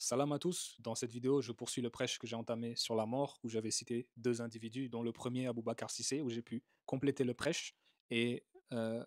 Salam à tous, dans cette vidéo, je poursuis le prêche que j'ai entamé sur la mort, où j'avais cité deux individus, dont le premier, Aboubacar Cissé, où j'ai pu compléter le prêche, et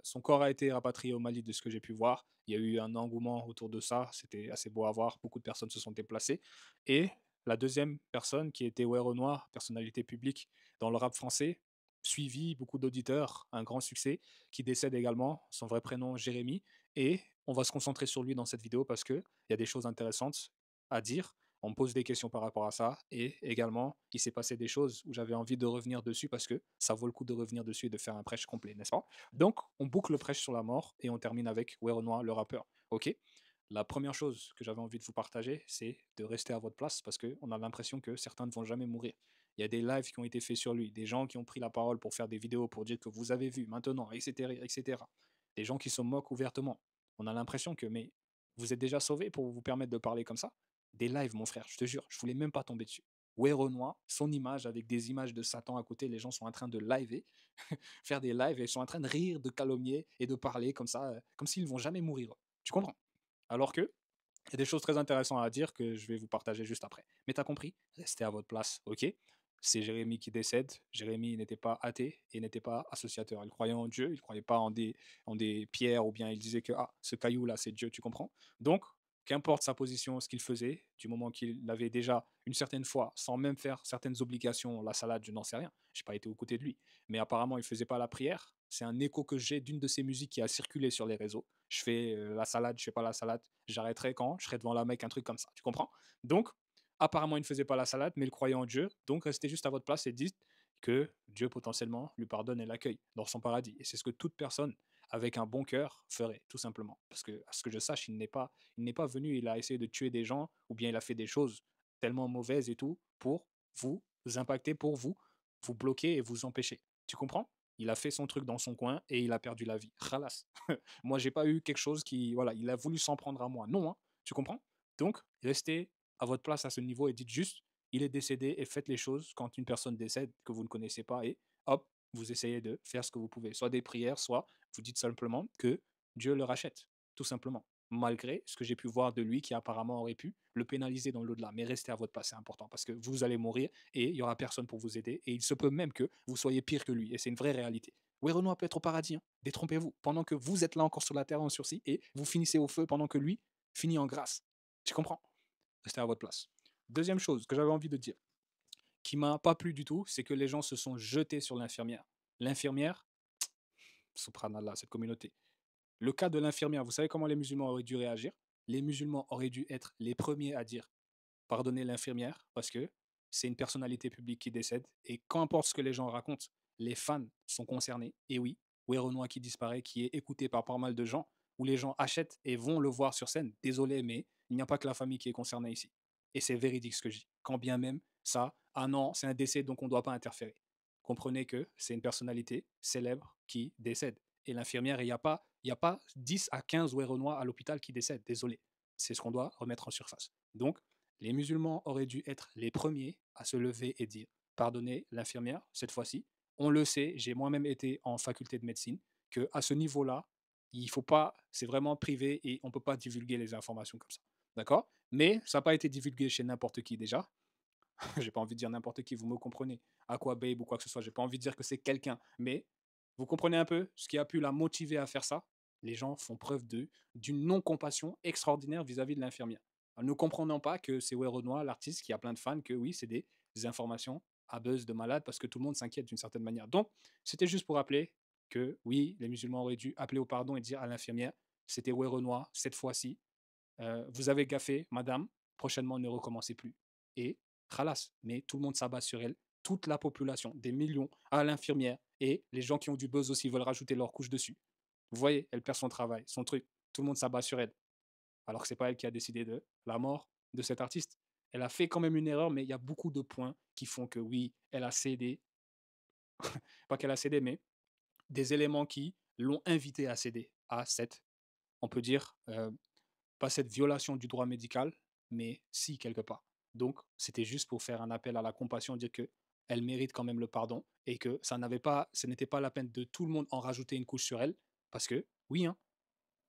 son corps a été rapatrié au Mali de ce que j'ai pu voir. Il y a eu un engouement autour de ça, c'était assez beau à voir, beaucoup de personnes se sont déplacées. Et la deuxième personne, qui était Ouais Renoir, personnalité publique dans le rap français, suivi, beaucoup d'auditeurs, un grand succès, qui décède également, son vrai prénom Jérémy, et on va se concentrer sur lui dans cette vidéo parce qu'il y a des choses intéressantes à dire. On me pose des questions par rapport à ça. Et également, il s'est passé des choses où j'avais envie de revenir dessus parce que ça vaut le coup de revenir dessus et de faire un prêche complet, n'est-ce pas? Donc, on boucle le prêche sur la mort et on termine avec Ouais Renoir, le rappeur. Ok. La première chose que j'avais envie de vous partager, c'est de rester à votre place parce qu'on a l'impression que certains ne vont jamais mourir. Il y a des lives qui ont été faits sur lui, des gens qui ont pris la parole pour faire des vidéos pour dire que vous avez vu maintenant, etc., etc. Des gens qui se moquent ouvertement. On a l'impression que, mais vous êtes déjà sauvé pour vous permettre de parler comme ça? Des lives, mon frère, je te jure, je voulais même pas tomber dessus. Ouais, Renoir, son image avec des images de Satan à côté, les gens sont en train de liver, faire des lives et ils sont en train de rire, de calomnier et de parler comme ça, comme s'ils ne vont jamais mourir. Tu comprends? Alors que, il y a des choses très intéressantes à dire que je vais vous partager juste après. Mais t'as compris? Restez à votre place, ok? C'est Jérémie qui décède. Jérémie n'était pas athée et n'était pas associateur. Il croyait en Dieu, il ne croyait pas en des pierres ou bien il disait que ah, ce caillou-là, c'est Dieu, tu comprends? Donc, qu'importe sa position, ce qu'il faisait, du moment qu'il avait déjà une certaine foi, sans même faire certaines obligations, la salade, je n'en sais rien. Je n'ai pas été aux côtés de lui. Mais apparemment, il ne faisait pas la prière. C'est un écho que j'ai d'une de ses musiques qui a circulé sur les réseaux. Je fais la salade, je fais pas la salade. J'arrêterai quand je serai devant la Mecque, un truc comme ça. Tu comprends? Donc, apparemment, il ne faisait pas la salade, mais il croyait en Dieu. Donc, restez juste à votre place et dites que Dieu potentiellement lui pardonne et l'accueille dans son paradis. Et c'est ce que toute personne avec un bon cœur ferait, tout simplement. Parce que, à ce que je sache, il n'est pas venu, il a essayé de tuer des gens, ou bien il a fait des choses tellement mauvaises et tout, pour vous impacter, pour vous bloquer et vous empêcher. Tu comprends? Il a fait son truc dans son coin et il a perdu la vie. Khalas. Moi, j'ai pas eu quelque chose qui, voilà, il a voulu s'en prendre à moi. Non, hein, tu comprends? Donc, restez à votre place à ce niveau et dites juste, il est décédé et faites les choses quand une personne décède que vous ne connaissez pas et hop, vous essayez de faire ce que vous pouvez. Soit des prières, soit vous dites simplement que Dieu le rachète, tout simplement. Malgré ce que j'ai pu voir de lui qui apparemment aurait pu le pénaliser dans l'au-delà. Mais restez à votre place, c'est important parce que vous allez mourir et il y aura personne pour vous aider et il se peut même que vous soyez pire que lui et c'est une vraie réalité. Oui, Renoir peut être au paradis, hein. Détrompez-vous, pendant que vous êtes là encore sur la terre en sursis et vous finissez au feu pendant que lui finit en grâce. Tu comprends? Restez à votre place. Deuxième chose que j'avais envie de dire, qui m'a pas plu du tout, c'est que les gens se sont jetés sur l'infirmière. L'infirmière, subhanallah, cette communauté. Le cas de l'infirmière, vous savez comment les musulmans auraient dû réagir? Les musulmans auraient dû être les premiers à dire pardonner l'infirmière parce que c'est une personnalité publique qui décède et qu'importe ce que les gens racontent, les fans sont concernés. Et oui, oui Renoir qui disparaît, qui est écouté par pas mal de gens, où les gens achètent et vont le voir sur scène. Désolé, mais il n'y a pas que la famille qui est concernée ici. Et c'est véridique ce que je dis. Quand bien même ça, ah non, c'est un décès donc on ne doit pas interférer. Comprenez que c'est une personnalité célèbre qui décède. Et l'infirmière, il y a pas 10 à 15 ouais Renoir à l'hôpital qui décèdent. Désolé. C'est ce qu'on doit remettre en surface. Donc, les musulmans auraient dû être les premiers à se lever et dire pardonnez l'infirmière cette fois-ci. On le sait, j'ai moi-même été en faculté de médecine, que à ce niveau-là, il faut pas, c'est vraiment privé et on ne peut pas divulguer les informations comme ça. D'accord? Mais ça n'a pas été divulgué chez n'importe qui déjà. J'ai pas envie de dire n'importe qui, vous me comprenez. Aqua Babe ou quoi que ce soit, j'ai pas envie de dire que c'est quelqu'un. Mais vous comprenez un peu ce qui a pu la motiver à faire ça? Les gens font preuve d'une non-compassion extraordinaire vis-à-vis de l'infirmière. En ne comprenant pas que c'est Ouais Renoir, l'artiste, qui a plein de fans, que oui, c'est des informations à buzz de malade parce que tout le monde s'inquiète d'une certaine manière. Donc, c'était juste pour rappeler que oui, les musulmans auraient dû appeler au pardon et dire à l'infirmière, c'était Ouais Renoir, cette fois-ci, vous avez gaffé, madame, prochainement ne recommencez plus. Et khalas, mais tout le monde s'abat sur elle, toute la population, des millions, à l'infirmière, et les gens qui ont du buzz aussi veulent rajouter leur couche dessus. Vous voyez, elle perd son travail, son truc, tout le monde s'abat sur elle, alors que c'est pas elle qui a décidé de la mort de cet artiste. Elle a fait quand même une erreur, mais il y a beaucoup de points qui font que oui, elle a cédé, pas qu'elle a cédé, mais des éléments qui l'ont invité à céder à cette, on peut dire, pas cette violation du droit médical, mais si, quelque part. Donc, c'était juste pour faire un appel à la compassion, dire que elle mérite quand même le pardon et que ce n'était pas la peine de tout le monde en rajouter une couche sur elle, parce que, oui, hein,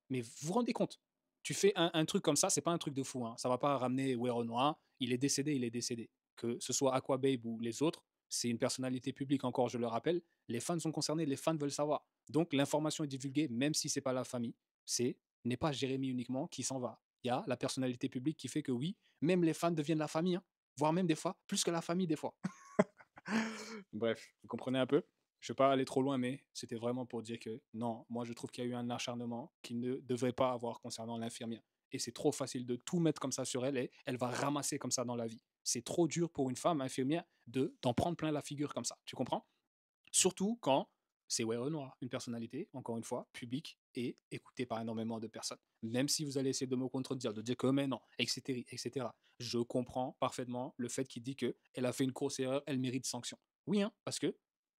mais vous vous rendez compte, Tu fais un truc comme ça, c'est pas un truc de fou, hein. Ça va pas ramener ouais Renoir, il est décédé, il est décédé. Que ce soit Aquababe ou les autres, c'est une personnalité publique encore, je le rappelle. Les fans sont concernés, les fans veulent savoir. Donc l'information est divulguée, même si c'est pas la famille. C'est n'est pas Jérémy uniquement qui s'en va. Il y a la personnalité publique qui fait que oui, même les fans deviennent la famille, hein, voire même des fois plus que la famille des fois. Bref, vous comprenez un peu? Je ne vais pas aller trop loin, mais c'était vraiment pour dire que non, moi je trouve qu'il y a eu un acharnement qui ne devrait pas avoir concernant l'infirmière. Et c'est trop facile de tout mettre comme ça sur elle et elle va ramasser comme ça dans la vie. C'est trop dur pour une femme infirmière d'en prendre plein la figure comme ça. Tu comprends? Surtout quand c'est ouais Renoir, une personnalité, encore une fois, publique et écoutée par énormément de personnes. Même si vous allez essayer de me contredire, de dire que mais non, etc., etc. Je comprends parfaitement le fait qu'il dit que elle a fait une grosse erreur, elle mérite sanction. Oui, hein, parce que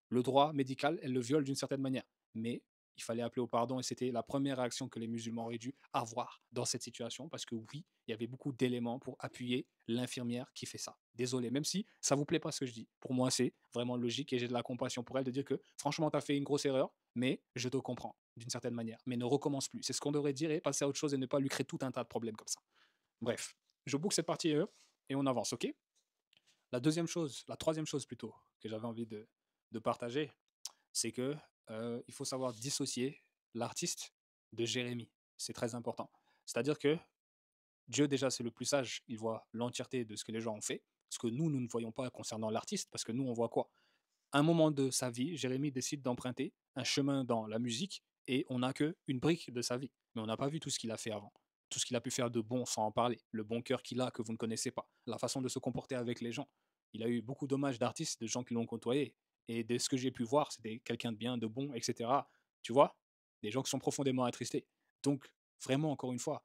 le droit médical, elle le viole d'une certaine manière. Mais il fallait appeler au pardon et c'était la première réaction que les musulmans auraient dû avoir dans cette situation parce que oui, il y avait beaucoup d'éléments pour appuyer l'infirmière qui fait ça. Désolé, même si ça vous plaît pas ce que je dis. Pour moi, c'est vraiment logique et j'ai de la compassion pour elle de dire que franchement, tu as fait une grosse erreur, mais je te comprends d'une certaine manière. Mais ne recommence plus. C'est ce qu'on devrait dire et passer à autre chose et ne pas lui créer tout un tas de problèmes comme ça. Bref, je boucle cette partie et on avance, ok? La deuxième chose, la troisième chose plutôt, que j'avais envie de partager, c'est que il faut savoir dissocier l'artiste de Jérémie. C'est très important. C'est-à-dire que Dieu, déjà, c'est le plus sage. Il voit l'entièreté de ce que les gens ont fait. Ce que nous ne voyons pas concernant l'artiste, parce que nous, on voit quoi? À un moment de sa vie, Jérémie décide d'emprunter un chemin dans la musique et on n'a qu'une brique de sa vie. Mais on n'a pas vu tout ce qu'il a fait avant. Tout ce qu'il a pu faire de bon sans en parler. Le bon cœur qu'il a que vous ne connaissez pas. La façon de se comporter avec les gens. Il a eu beaucoup d'hommages d'artistes, de gens qui l'ont côtoyé. Et de ce que j'ai pu voir, c'était quelqu'un de bien, de bon, etc. Tu vois? Des gens qui sont profondément attristés. Donc, vraiment, encore une fois,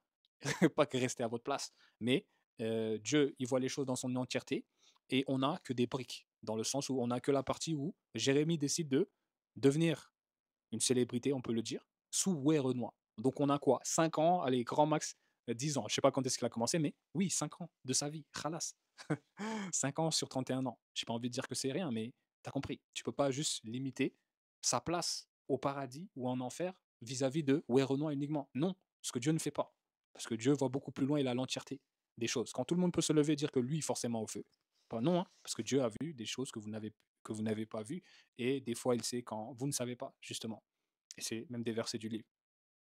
pas que rester à votre place, mais Dieu, il voit les choses dans son entièreté et on n'a que des briques, dans le sens où on n'a que la partie où Jérémie décide de devenir une célébrité, on peut le dire, sous Way Renoir. Donc on a quoi? 5 ans, allez, grand max 10 ans. Je sais pas quand est-ce qu'il a commencé, mais oui, 5 ans de sa vie, khalas. 5 ans sur 31 ans. J'ai pas envie de dire que c'est rien, mais tu as compris. Tu peux pas juste limiter sa place au paradis ou en enfer vis-à-vis de Way Renoir uniquement. Non, ce que Dieu ne fait pas. Parce que Dieu voit beaucoup plus loin, il a l'entièreté des choses. Quand tout le monde peut se lever et dire que lui, forcément, au feu. Pas non, hein, parce que Dieu a vu des choses que vous n'avez pas vues, et des fois, il sait quand vous ne savez pas, justement. Et c'est même des versets du livre.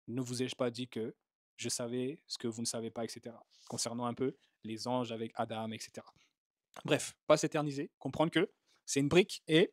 Ne vous ai-je pas dit que je savais ce que vous ne savez pas, etc. Concernant un peu les anges avec Adam, etc. Bref, pas s'éterniser, comprendre que c'est une brique et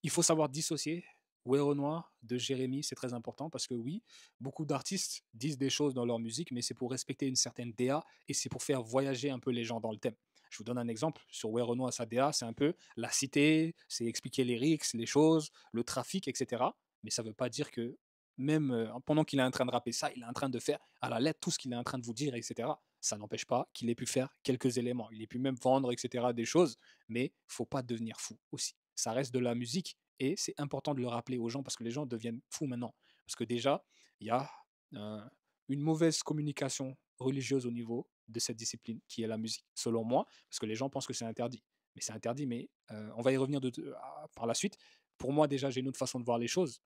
il faut savoir dissocier Way Renoir de Jérémie, c'est très important parce que oui, beaucoup d'artistes disent des choses dans leur musique, mais c'est pour respecter une certaine DA et c'est pour faire voyager un peu les gens dans le thème. Je vous donne un exemple sur Way Renoir, sa DA, c'est un peu la cité, c'est expliquer les lyrics, les choses, le trafic, etc. Mais ça ne veut pas dire que même pendant qu'il est en train de rapper ça, il est en train de faire à la lettre tout ce qu'il est en train de vous dire, etc. Ça n'empêche pas qu'il ait pu faire quelques éléments. Il ait pu même vendre, etc. des choses, mais il faut pas devenir fou aussi. Ça reste de la musique et c'est important de le rappeler aux gens parce que les gens deviennent fous maintenant. Parce que déjà, il y a euh, une mauvaise communication religieuse au niveau de cette discipline qui est la musique, selon moi, parce que les gens pensent que c'est interdit. Mais c'est interdit, mais on va y revenir par la suite. Pour moi, déjà, j'ai une autre façon de voir les choses.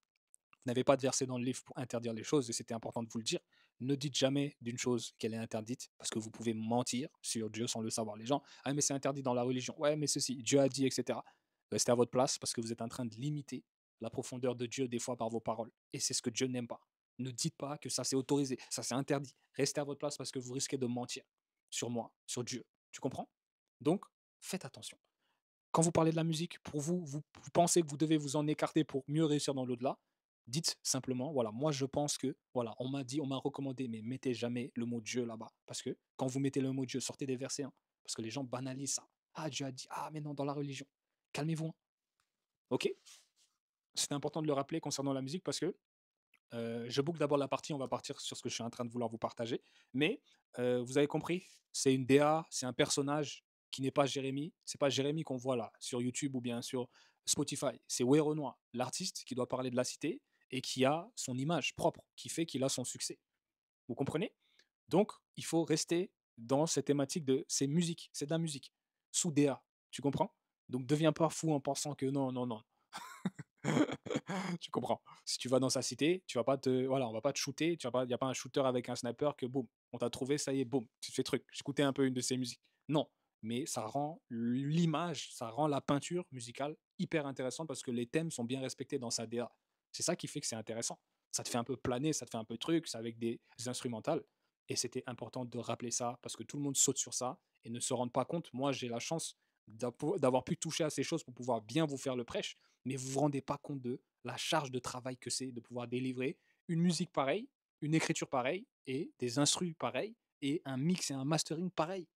Vous n'avez pas de verset dans le livre pour interdire les choses, et c'était important de vous le dire. Ne dites jamais d'une chose qu'elle est interdite, parce que vous pouvez mentir sur Dieu sans le savoir. Les gens, ah mais c'est interdit dans la religion, ouais mais ceci, Dieu a dit, etc. Restez à votre place, parce que vous êtes en train de limiter la profondeur de Dieu des fois par vos paroles. Et c'est ce que Dieu n'aime pas. Ne dites pas que ça c'est autorisé, ça c'est interdit. Restez à votre place parce que vous risquez de mentir sur moi, sur Dieu. Tu comprends? Donc, faites attention. Quand vous parlez de la musique, pour vous, vous pensez que vous devez vous en écarter pour mieux réussir dans l'au-delà, dites simplement, voilà, moi je pense que, voilà, on m'a dit, on m'a recommandé, mais mettez jamais le mot Dieu là-bas. Parce que quand vous mettez le mot Dieu, sortez des versets, hein, parce que les gens banalisent ça. Ah, Dieu a dit, ah, mais non, dans la religion. Calmez-vous, hein, ok? C'est important de le rappeler concernant la musique parce que je boucle d'abord la partie, on va partir sur ce que je suis en train de vouloir vous partager. Mais vous avez compris, c'est une DA, c'est un personnage qui n'est pas Jérémy. C'est pas Jérémy qu'on voit là sur YouTube ou bien sur Spotify. C'est Way Renoir, l'artiste qui doit parler de la cité et qui a son image propre, qui fait qu'il a son succès. Vous comprenez? Donc, il faut rester dans cette thématique de c'est musique, c'est de la musique, sous DA. Tu comprends? Donc, deviens pas fou en pensant que non, non, non. Tu comprends? Si tu vas dans sa cité, tu vas pas te voilà, on va pas te shooter, tu vas pas il y a pas un shooter avec un sniper que boum, on t'a trouvé, ça y est, boum, tu te fais truc. J'écoutais un peu une de ses musiques. Non, mais ça rend l'image, ça rend la peinture musicale hyper intéressante parce que les thèmes sont bien respectés dans sa DA. C'est ça qui fait que c'est intéressant. Ça te fait un peu planer, ça te fait un peu truc, c'est avec des instrumentales et c'était important de rappeler ça parce que tout le monde saute sur ça et ne se rendent pas compte. Moi, j'ai la chance d'avoir pu toucher à ces choses pour pouvoir bien vous faire le prêche, mais vous vous rendez pas compte de la charge de travail que c'est de pouvoir délivrer une musique pareille, une écriture pareille et des instrus pareils et un mix et un mastering pareil.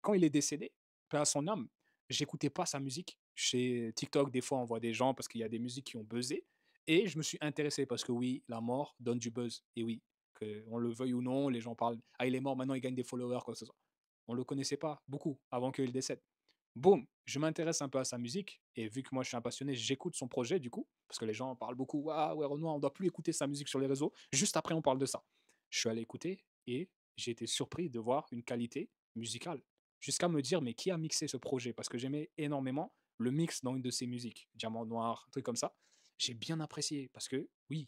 Quand il est décédé, paix à son âme, j'écoutais pas sa musique. Chez TikTok, des fois, on voit des gens parce qu'il y a des musiques qui ont buzzé et je me suis intéressé parce que oui, la mort donne du buzz et oui, qu'on le veuille ou non, les gens parlent: «Ah, il est mort, maintenant il gagne des followers», quoi que ce soit. On le connaissait pas beaucoup avant qu'il décède. Boum, je m'intéresse un peu à sa musique et vu que moi je suis un passionné, j'écoute son projet du coup, parce que les gens parlent beaucoup, waouh, ouais, Renoir, on doit plus écouter sa musique sur les réseaux. Juste après, on parle de ça. Je suis allé écouter et j'ai été surpris de voir une qualité musicale. Jusqu'à me dire, mais qui a mixé ce projet? Parce que j'aimais énormément le mix dans une de ses musiques, Diamant Noir, un truc comme ça. J'ai bien apprécié parce que oui,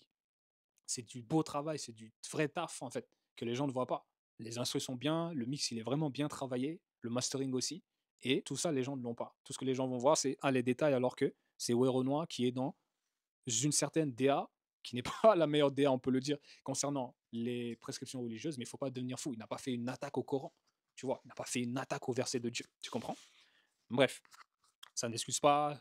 c'est du beau travail, c'est du vrai taf en fait, que les gens ne voient pas. Les instruments sont bien, le mix il est vraiment bien travaillé, le mastering aussi, et tout ça les gens ne l'ont pas. Tout ce que les gens vont voir c'est les détails alors que c'est Werenoi qui est dans une certaine DA qui n'est pas la meilleure DA, on peut le dire, concernant les prescriptions religieuses, mais il ne faut pas devenir fou. Il n'a pas fait une attaque au Coran, tu vois, il n'a pas fait une attaque au verset de Dieu, tu comprends? Bref, ça n'excuse pas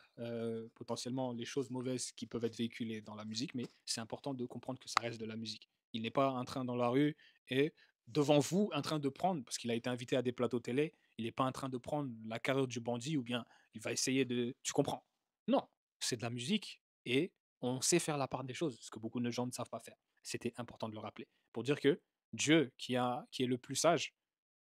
potentiellement les choses mauvaises qui peuvent être véhiculées dans la musique, mais c'est important de comprendre que ça reste de la musique. Il n'est pas en train dans la rue et devant vous en train de prendre, parce qu'il a été invité à des plateaux télé, il n'est pas en train de prendre la carrière du bandit ou bien il va essayer de... Tu comprends? Non, c'est de la musique et on sait faire la part des choses, ce que beaucoup de gens ne savent pas faire. C'était important de le rappeler. Pour dire que Dieu, qui est le plus sage,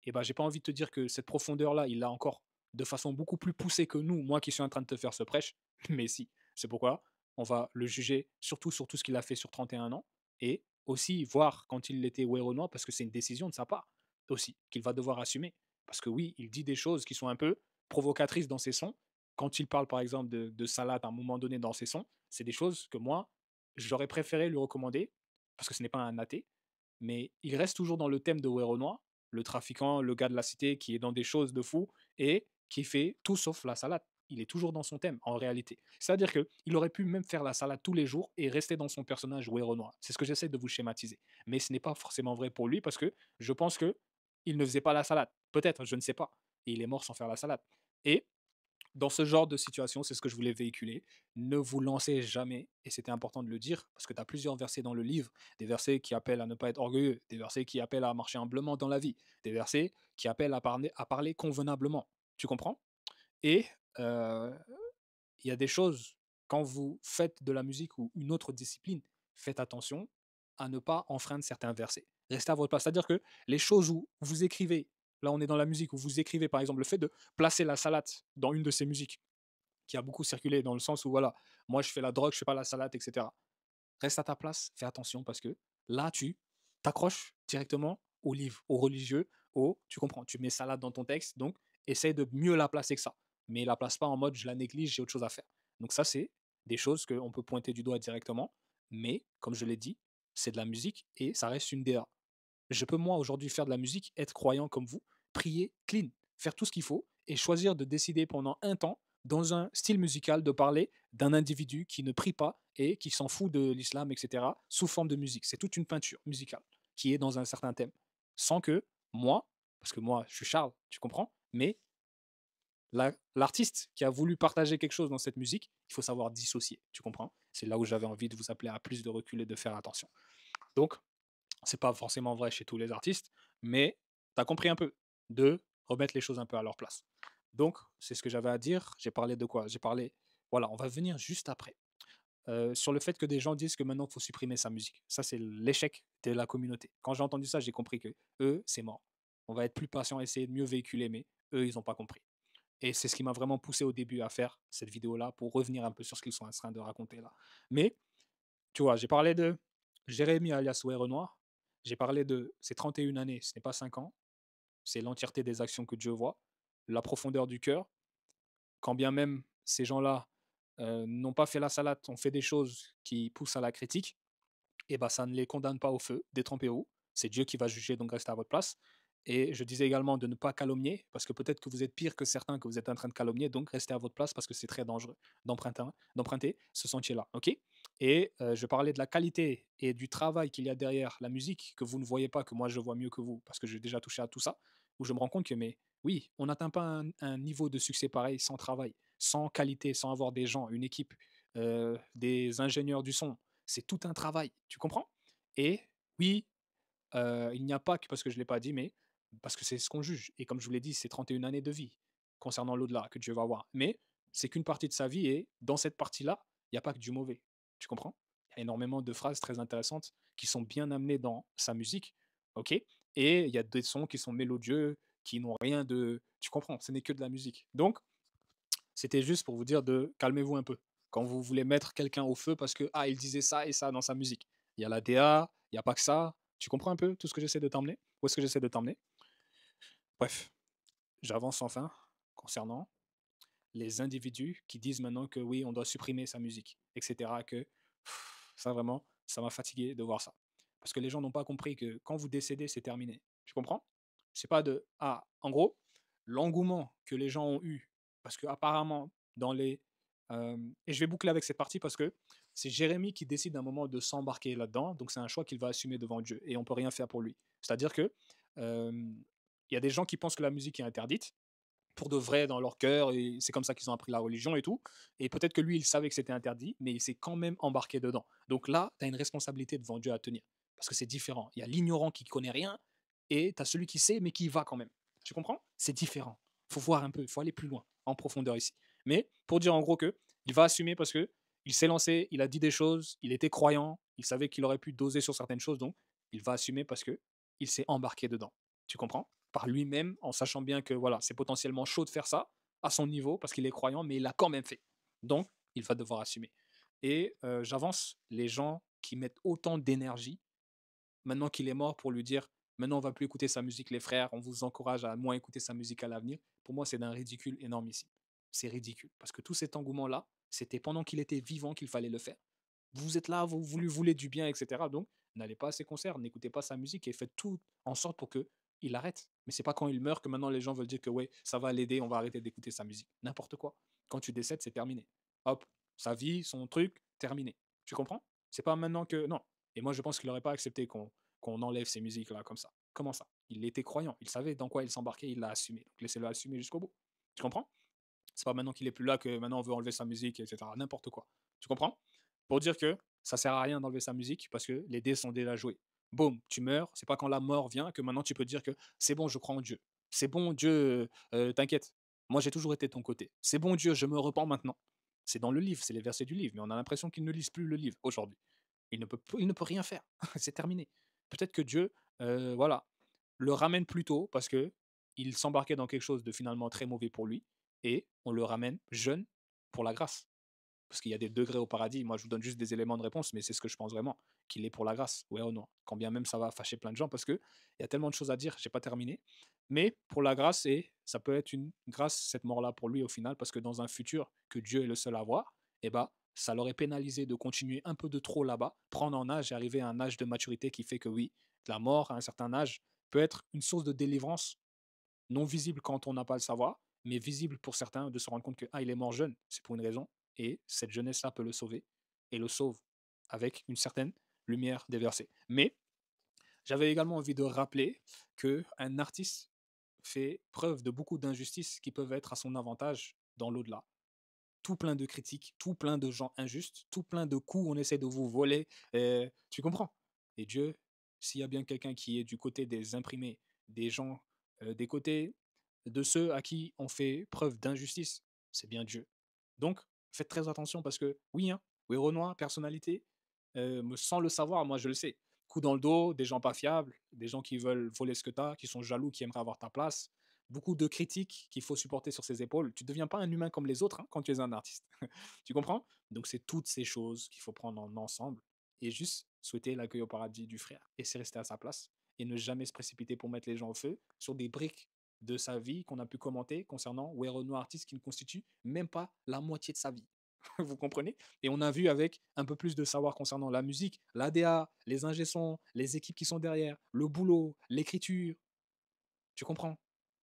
eh ben, j'ai pas envie de te dire que cette profondeur-là, il l'a encore de façon beaucoup plus poussée que nous, moi qui suis en train de te faire ce prêche, mais si. C'est pourquoi on va le juger surtout sur tout ce qu'il a fait sur 31 ans et aussi voir quand il était Renoir parce que c'est une décision de sa part aussi qu'il va devoir assumer. Parce que oui, il dit des choses qui sont un peu provocatrices dans ses sons. Quand il parle par exemple de salade à un moment donné dans ses sons, c'est des choses que moi, j'aurais préféré lui recommander parce que ce n'est pas un athée, mais il reste toujours dans le thème de Renoir, le trafiquant, le gars de la cité qui est dans des choses de fou et qui fait tout sauf la salade. Il est toujours dans son thème, en réalité. C'est-à-dire qu'il aurait pu même faire la salade tous les jours et rester dans son personnage Renoir. C'est ce que j'essaie de vous schématiser. Mais ce n'est pas forcément vrai pour lui parce que je pense que il ne faisait pas la salade. Peut-être, je ne sais pas. Et il est mort sans faire la salade. Et dans ce genre de situation, c'est ce que je voulais véhiculer. Ne vous lancez jamais, et c'était important de le dire, parce que tu as plusieurs versets dans le livre, des versets qui appellent à ne pas être orgueilleux, des versets qui appellent à marcher humblement dans la vie, des versets qui appellent à parler convenablement. Tu comprends? Et euh, il y a des choses, quand vous faites de la musique ou une autre discipline, faites attention à ne pas enfreindre certains versets. Restez à votre place. C'est-à-dire que les choses où vous écrivez, là on est dans la musique, où vous écrivez par exemple le fait de placer la salade dans une de ces musiques, qui a beaucoup circulé dans le sens où voilà, moi je fais la drogue, je fais pas la salade, etc. Reste à ta place, fais attention parce que là tu t'accroches directement au livre, au religieux, tu comprends, tu mets salade dans ton texte, donc essaye de mieux la placer que ça. Mais la place pas en mode je la néglige, j'ai autre chose à faire. Donc ça c'est des choses qu'on peut pointer du doigt directement, mais comme je l'ai dit, c'est de la musique et ça reste une DA. Je peux moi aujourd'hui faire de la musique, être croyant comme vous, prier clean, faire tout ce qu'il faut et choisir de décider pendant un temps, dans un style musical, de parler d'un individu qui ne prie pas et qui s'en fout de l'islam, etc., sous forme de musique. C'est toute une peinture musicale qui est dans un certain thème. Sans que moi, parce que moi je suis Charles, tu comprends, mais l'artiste qui a voulu partager quelque chose dans cette musique, il faut savoir dissocier, tu comprends. C'est là où j'avais envie de vous appeler à plus de recul et de faire attention. Donc, c'est pas forcément vrai chez tous les artistes, mais tu as compris un peu, de remettre les choses un peu à leur place. Donc, c'est ce que j'avais à dire. J'ai parlé de quoi? J'ai parlé, voilà, on va venir juste après. Sur le fait que des gens disent que maintenant il faut supprimer sa musique. Ça, c'est l'échec de la communauté. Quand j'ai entendu ça, j'ai compris que eux, c'est mort. On va être plus patient, essayer de mieux véhiculer, mais eux, ils n'ont pas compris. Et c'est ce qui m'a vraiment poussé au début à faire cette vidéo-là pour revenir un peu sur ce qu'ils sont en train de raconter là. Mais tu vois, j'ai parlé de Jérémy alias Ouais Renoir. J'ai parlé de ses 31 années, ce n'est pas 5 ans. C'est l'entièreté des actions que Dieu voit, la profondeur du cœur. Quand bien même ces gens-là n'ont pas fait la salade, ont fait des choses qui poussent à la critique, et bah, ça ne les condamne pas au feu, détrempez-vous. C'est Dieu qui va juger, donc restez à votre place. Et je disais également de ne pas calomnier, parce que peut-être que vous êtes pire que certains que vous êtes en train de calomnier, donc restez à votre place parce que c'est très dangereux d'emprunter ce sentier-là. Ok. Et je parlais de la qualité et du travail qu'il y a derrière la musique, que vous ne voyez pas, que moi je vois mieux que vous, parce que j'ai déjà touché à tout ça, où je me rends compte que, mais oui, on n'atteint pas un niveau de succès pareil sans travail, sans qualité, sans avoir des gens, une équipe, des ingénieurs du son, c'est tout un travail, tu comprends? Et oui, il n'y a pas que parce que je ne l'ai pas dit, mais parce que c'est ce qu'on juge et comme je vous l'ai dit, c'est 31 années de vie concernant l'au-delà que Dieu va avoir. Mais c'est qu'une partie de sa vie et dans cette partie-là, il n'y a pas que du mauvais. Tu comprends? Il y a énormément de phrases très intéressantes qui sont bien amenées dans sa musique, OK? Et il y a des sons qui sont mélodieux, qui n'ont rien de tu comprends? Ce n'est que de la musique. Donc c'était juste pour vous dire de calmez-vous un peu. Quand vous voulez mettre quelqu'un au feu parce que, ah, il disait ça et ça dans sa musique. Il y a la DA, il n'y a pas que ça. Tu comprends un peu tout ce que j'essaie de t'emmener? Où est-ce que j'essaie de t'emmener? Bref, j'avance enfin concernant les individus qui disent maintenant que oui, on doit supprimer sa musique, etc. Que ça vraiment, ça m'a fatigué de voir ça. Parce que les gens n'ont pas compris que quand vous décédez, c'est terminé. Tu comprends? C'est pas de ah, en gros, l'engouement que les gens ont eu, parce que apparemment dans les et je vais boucler avec cette partie parce que c'est Jérémie qui décide à un moment de s'embarquer là-dedans, donc c'est un choix qu'il va assumer devant Dieu et on peut rien faire pour lui. C'est-à-dire que euh, il y a des gens qui pensent que la musique est interdite pour de vrai dans leur cœur, et c'est comme ça qu'ils ont appris la religion et tout. Et peut-être que lui, il savait que c'était interdit, mais il s'est quand même embarqué dedans. Donc là, tu as une responsabilité devant Dieu à tenir, parce que c'est différent. Il y a l'ignorant qui connaît rien, et tu as celui qui sait, mais qui y va quand même. Tu comprends? C'est différent. Il faut voir un peu, il faut aller plus loin, en profondeur ici. Mais pour dire en gros que il va assumer parce que il s'est lancé, il a dit des choses, il était croyant, il savait qu'il aurait pu doser sur certaines choses, donc il va assumer parce que il s'est embarqué dedans. Tu comprends? Par lui-même, en sachant bien que voilà, c'est potentiellement chaud de faire ça à son niveau parce qu'il est croyant, mais il l'a quand même fait. Donc, il va devoir assumer. Et j'avance les gens qui mettent autant d'énergie maintenant qu'il est mort pour lui dire maintenant on va plus écouter sa musique les frères, on vous encourage à moins écouter sa musique à l'avenir. Pour moi, c'est d'un ridicule énormissime. C'est ridicule parce que tout cet engouement là, c'était pendant qu'il était vivant qu'il fallait le faire. Vous êtes là, vous lui voulez du bien, etc. Donc, n'allez pas à ses concerts, n'écoutez pas sa musique et faites tout en sorte pour que il arrête. Mais c'est pas quand il meurt que maintenant les gens veulent dire que ouais, ça va l'aider, on va arrêter d'écouter sa musique. N'importe quoi. Quand tu décèdes, c'est terminé. Hop, sa vie, son truc, terminé. Tu comprends? C'est pas maintenant que non. Et moi, je pense qu'il n'aurait pas accepté qu'on enlève ces musiques là comme ça. Comment ça? Il était croyant, il savait dans quoi il s'embarquait, il l'a assumé. Donc laissez-le assumer jusqu'au bout. Tu comprends? C'est pas maintenant qu'il est plus là que maintenant on veut enlever sa musique, etc. N'importe quoi. Tu comprends? Pour dire que ça sert à rien d'enlever sa musique parce que les dés sont déjà joués. Boum, tu meurs. C'est pas quand la mort vient que maintenant tu peux dire que c'est bon, je crois en Dieu. C'est bon, Dieu, t'inquiète. Moi, j'ai toujours été de ton côté. C'est bon, Dieu, je me repens maintenant. C'est dans le livre, c'est les versets du livre, mais on a l'impression qu'ils ne lisent plus le livre aujourd'hui. Il ne peut rien faire. C'est terminé. Peut-être que Dieu, voilà, le ramène plus tôt parce que il s'embarquait dans quelque chose de finalement très mauvais pour lui et on le ramène jeune pour la grâce. Parce qu'il y a des degrés au paradis. Moi, je vous donne juste des éléments de réponse, mais c'est ce que je pense vraiment, qu'il est pour la grâce, ouais ou non. Quand bien même ça va fâcher plein de gens, parce qu'il y a tellement de choses à dire, j'ai pas terminé. Mais pour la grâce, et ça peut être une grâce, cette mort-là, pour lui au final, parce que dans un futur que Dieu est le seul à voir, eh ben, ça l'aurait pénalisé de continuer un peu de trop là-bas, prendre en âge et arriver à un âge de maturité qui fait que oui, la mort à un certain âge peut être une source de délivrance non visible quand on n'a pas le savoir, mais visible pour certains de se rendre compte que ah, il est mort jeune, c'est pour une raison, et cette jeunesse-là peut le sauver, et le sauve avec une certaine lumière déversée. Mais j'avais également envie de rappeler qu'un artiste fait preuve de beaucoup d'injustices qui peuvent être à son avantage dans l'au-delà. Tout plein de critiques, tout plein de gens injustes, tout plein de coups, on essaie de vous voler, tu comprends? Et Dieu, s'il y a bien quelqu'un qui est du côté des imprimés, des gens, des côtés de ceux à qui on fait preuve d'injustice, c'est bien Dieu. Donc, faites très attention parce que, oui, hein, oui, Renoir, personnalité, sans le savoir, moi je le sais. Coup dans le dos, des gens pas fiables, des gens qui veulent voler ce que tu as, qui sont jaloux, qui aimeraient avoir ta place, beaucoup de critiques qu'il faut supporter sur ses épaules. Tu ne deviens pas un humain comme les autres hein, quand tu es un artiste. Tu comprends? Donc c'est toutes ces choses qu'il faut prendre en ensemble et juste souhaiter l'accueil au paradis du frère et c'est rester à sa place et ne jamais se précipiter pour mettre les gens au feu sur des briques de sa vie qu'on a pu commenter concernant Werono artiste qui ne constitue même pas la moitié de sa vie. Vous comprenez? Et on a vu avec un peu plus de savoir concernant la musique, l'ADA, les ingé sons, les équipes qui sont derrière, le boulot, l'écriture, tu comprends?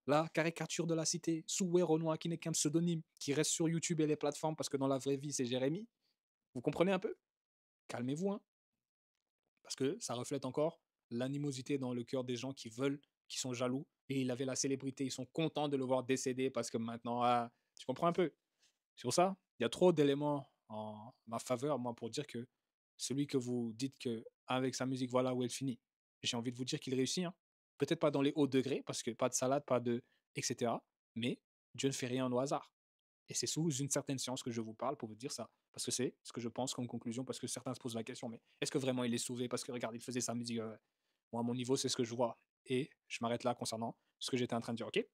La caricature de la cité, Souhait Renoir qui n'est qu'un pseudonyme, qui reste sur YouTube et les plateformes parce que dans la vraie vie, c'est Jérémy. Vous comprenez un peu? Calmez-vous, hein, parce que ça reflète encore l'animosité dans le cœur des gens qui veulent, qui sont jaloux. Et il avait la célébrité, ils sont contents de le voir décéder parce que maintenant, ah, tu comprends un peu? C'est pour ça, il y a trop d'éléments en ma faveur, moi, pour dire que celui que vous dites que avec sa musique, voilà où elle finit. J'ai envie de vous dire qu'il réussit, hein. Peut-être pas dans les hauts degrés, parce que pas de salade, pas de etc. Mais Dieu ne fait rien au hasard. Et c'est sous une certaine science que je vous parle pour vous dire ça. Parce que c'est ce que je pense comme conclusion, parce que certains se posent la question, mais est-ce que vraiment il est sauvé? Parce que regarde, il faisait sa musique. Moi, à mon niveau, c'est ce que je vois. Et je m'arrête là concernant ce que j'étais en train de dire, ok?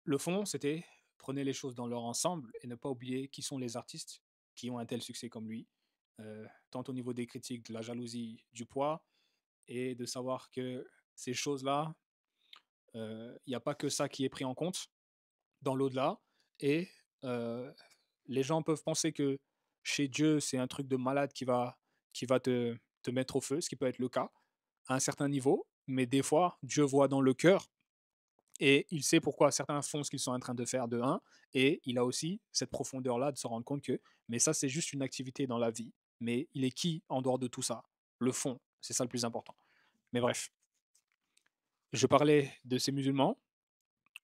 Le fond, c'était prenez les choses dans leur ensemble et ne pas oublier qui sont les artistes qui ont un tel succès comme lui, tant au niveau des critiques, de la jalousie, du poids, et de savoir que ces choses-là, il n'y a pas que ça qui est pris en compte dans l'au-delà. Et euh, les gens peuvent penser que chez Dieu, c'est un truc de malade qui va te mettre au feu, ce qui peut être le cas à un certain niveau, mais des fois, Dieu voit dans le cœur et il sait pourquoi certains font ce qu'ils sont en train de faire de un, et il a aussi cette profondeur-là de se rendre compte que, mais ça c'est juste une activité dans la vie, mais il est qui en dehors de tout ça? Le fond, c'est ça le plus important. Mais bref, je parlais de ces musulmans,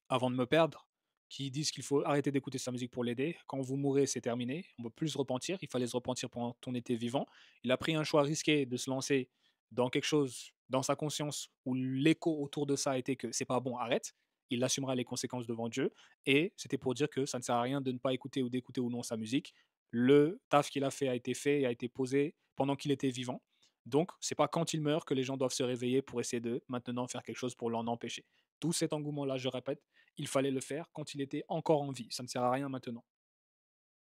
avant de me perdre, qui disent qu'il faut arrêter d'écouter sa musique pour l'aider. Quand vous mourrez, c'est terminé. On ne peut plus se repentir. Il fallait se repentir pendant qu'on était vivant. Il a pris un choix risqué de se lancer dans quelque chose, dans sa conscience, où l'écho autour de ça était que c'est pas bon, arrête. Il assumera les conséquences devant Dieu. Et c'était pour dire que ça ne sert à rien de ne pas écouter ou d'écouter ou non sa musique. Le taf qu'il a fait et a été posé pendant qu'il était vivant. Donc, c'est pas quand il meurt que les gens doivent se réveiller pour essayer de maintenant faire quelque chose pour l'en empêcher. Tout cet engouement-là, je répète, il fallait le faire quand il était encore en vie. Ça ne sert à rien maintenant.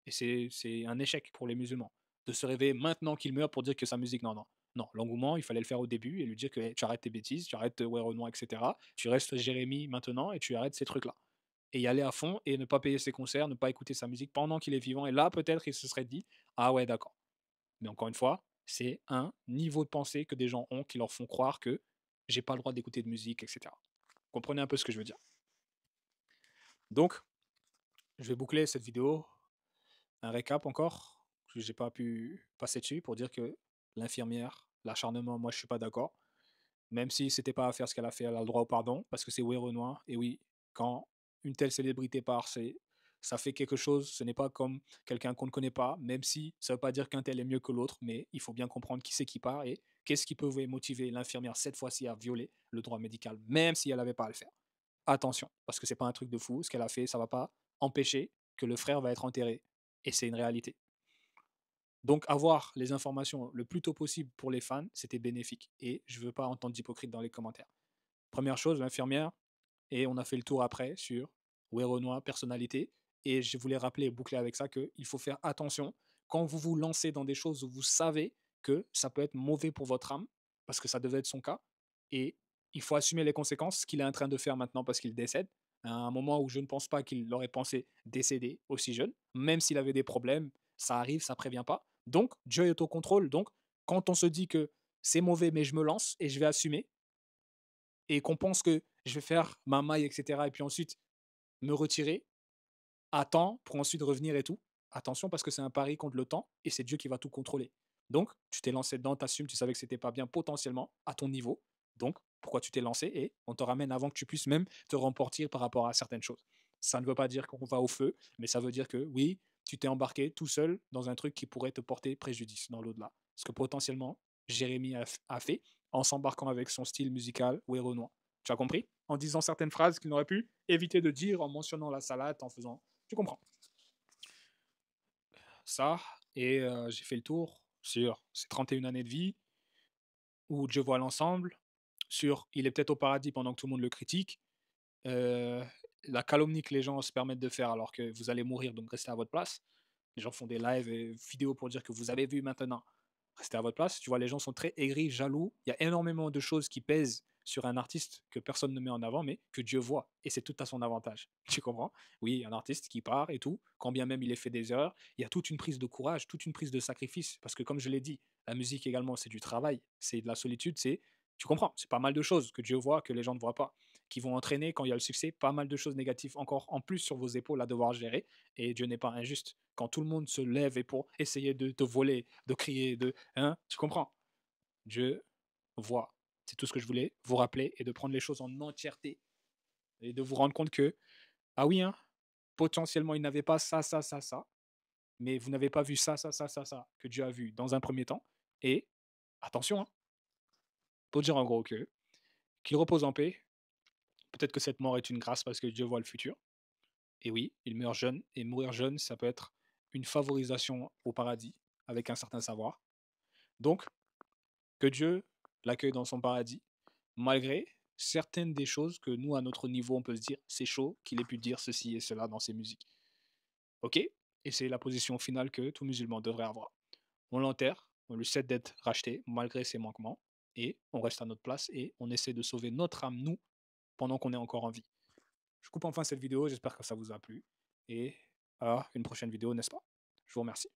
Et c'est un échec pour les musulmans de se réveiller maintenant qu'il meurt pour dire que sa musique, non, non. Non, l'engouement, il fallait le faire au début et lui dire que hey, tu arrêtes tes bêtises, tu arrêtes Ouais Renoir, etc. Tu restes Jérémy maintenant et tu arrêtes ces trucs-là. Et y aller à fond et ne pas payer ses concerts, ne pas écouter sa musique pendant qu'il est vivant. Et là, peut-être, il se serait dit, ah ouais, d'accord. Mais encore une fois, c'est un niveau de pensée que des gens ont qui leur font croire que j'ai pas le droit d'écouter de musique, etc. Comprenez un peu ce que je veux dire. Donc, je vais boucler cette vidéo. Un récap encore, que j'ai pas pu passer dessus pour dire que l'infirmière, l'acharnement, moi je suis pas d'accord. Même si c'était pas à faire ce qu'elle a fait, elle a le droit au pardon, parce que c'est oui Renoir. Et oui, quand une telle célébrité part, ça fait quelque chose. Ce n'est pas comme quelqu'un qu'on ne connaît pas, même si ça veut pas dire qu'un tel est mieux que l'autre, mais il faut bien comprendre qui c'est qui part et qu'est-ce qui pouvait motiver l'infirmière cette fois-ci à violer le droit médical, même si elle n'avait pas à le faire. Attention, parce que c'est pas un truc de fou. Ce qu'elle a fait, ça va pas empêcher que le frère va être enterré. Et c'est une réalité. Donc avoir les informations le plus tôt possible pour les fans, c'était bénéfique. Et je ne veux pas entendre d'hypocrite dans les commentaires. Première chose, l'infirmière, et on a fait le tour après sur ouais Renoir, personnalité. Et je voulais rappeler et boucler avec ça qu'il faut faire attention quand vous vous lancez dans des choses où vous savez que ça peut être mauvais pour votre âme, parce que ça devait être son cas. Et il faut assumer les conséquences, ce qu'il est en train de faire maintenant parce qu'il décède. À un moment où je ne pense pas qu'il aurait pensé décéder aussi jeune, même s'il avait des problèmes, ça arrive, ça prévient pas. Donc, Dieu est au contrôle. Donc, quand on se dit que c'est mauvais, mais je me lance et je vais assumer, et qu'on pense que je vais faire ma maille, etc., et puis ensuite me retirer à temps pour ensuite revenir et tout. Attention parce que c'est un pari contre le temps et c'est Dieu qui va tout contrôler. Donc, tu t'es lancé dedans, t'assumes, tu savais que c'était pas bien potentiellement à ton niveau. Donc, pourquoi tu t'es lancé et on te ramène avant que tu puisses même te remportir par rapport à certaines choses. Ça ne veut pas dire qu'on va au feu, mais ça veut dire que oui, tu t'es embarqué tout seul dans un truc qui pourrait te porter préjudice dans l'au-delà. Ce que potentiellement Jérémy a fait en s'embarquant avec son style musical ou Renoir. Tu as compris? En disant certaines phrases qu'il n'aurait pu éviter de dire, en mentionnant la salade, en faisant. Tu comprends? Ça, et j'ai fait le tour sur ses 31 années de vie, où Dieu voit l'ensemble, sur il est peut-être au paradis pendant que tout le monde le critique, heu, la calomnie que les gens se permettent de faire alors que vous allez mourir, donc restez à votre place. Les gens font des lives et vidéos pour dire que vous avez vu maintenant, restez à votre place. Tu vois, les gens sont très aigris, jaloux. Il y a énormément de choses qui pèsent sur un artiste que personne ne met en avant, mais que Dieu voit. Et c'est tout à son avantage. Tu comprends? Oui, un artiste qui part et tout, quand bien même il ait fait des erreurs, il y a toute une prise de courage, toute une prise de sacrifice. Parce que comme je l'ai dit, la musique également, c'est du travail, c'est de la solitude, c'est, tu comprends, c'est pas mal de choses que Dieu voit, que les gens ne voient pas, qui vont entraîner, quand il y a le succès, pas mal de choses négatives encore en plus sur vos épaules à devoir gérer. Et Dieu n'est pas injuste. Quand tout le monde se lève et pour essayer de te voler, de crier, de... Hein, tu comprends? Dieu voit. C'est tout ce que je voulais vous rappeler et de prendre les choses en entièreté et de vous rendre compte que, ah oui, hein, potentiellement, il n'avait pas ça, ça, ça, ça, mais vous n'avez pas vu ça, ça, ça, ça, ça, que Dieu a vu dans un premier temps. Et attention, hein, pour dire en gros que qu'il repose en paix. Peut-être que cette mort est une grâce parce que Dieu voit le futur. Et oui, il meurt jeune. Et mourir jeune, ça peut être une favorisation au paradis avec un certain savoir. Donc, que Dieu l'accueille dans son paradis, malgré certaines des choses que nous, à notre niveau, on peut se dire, c'est chaud qu'il ait pu dire ceci et cela dans ses musiques. Ok? Et c'est la position finale que tout musulman devrait avoir. On l'enterre, on lui cède d'être racheté malgré ses manquements, et on reste à notre place et on essaie de sauver notre âme, nous, pendant qu'on est encore en vie. Je coupe enfin cette vidéo, j'espère que ça vous a plu, et à une prochaine vidéo, n'est-ce pas? Je vous remercie.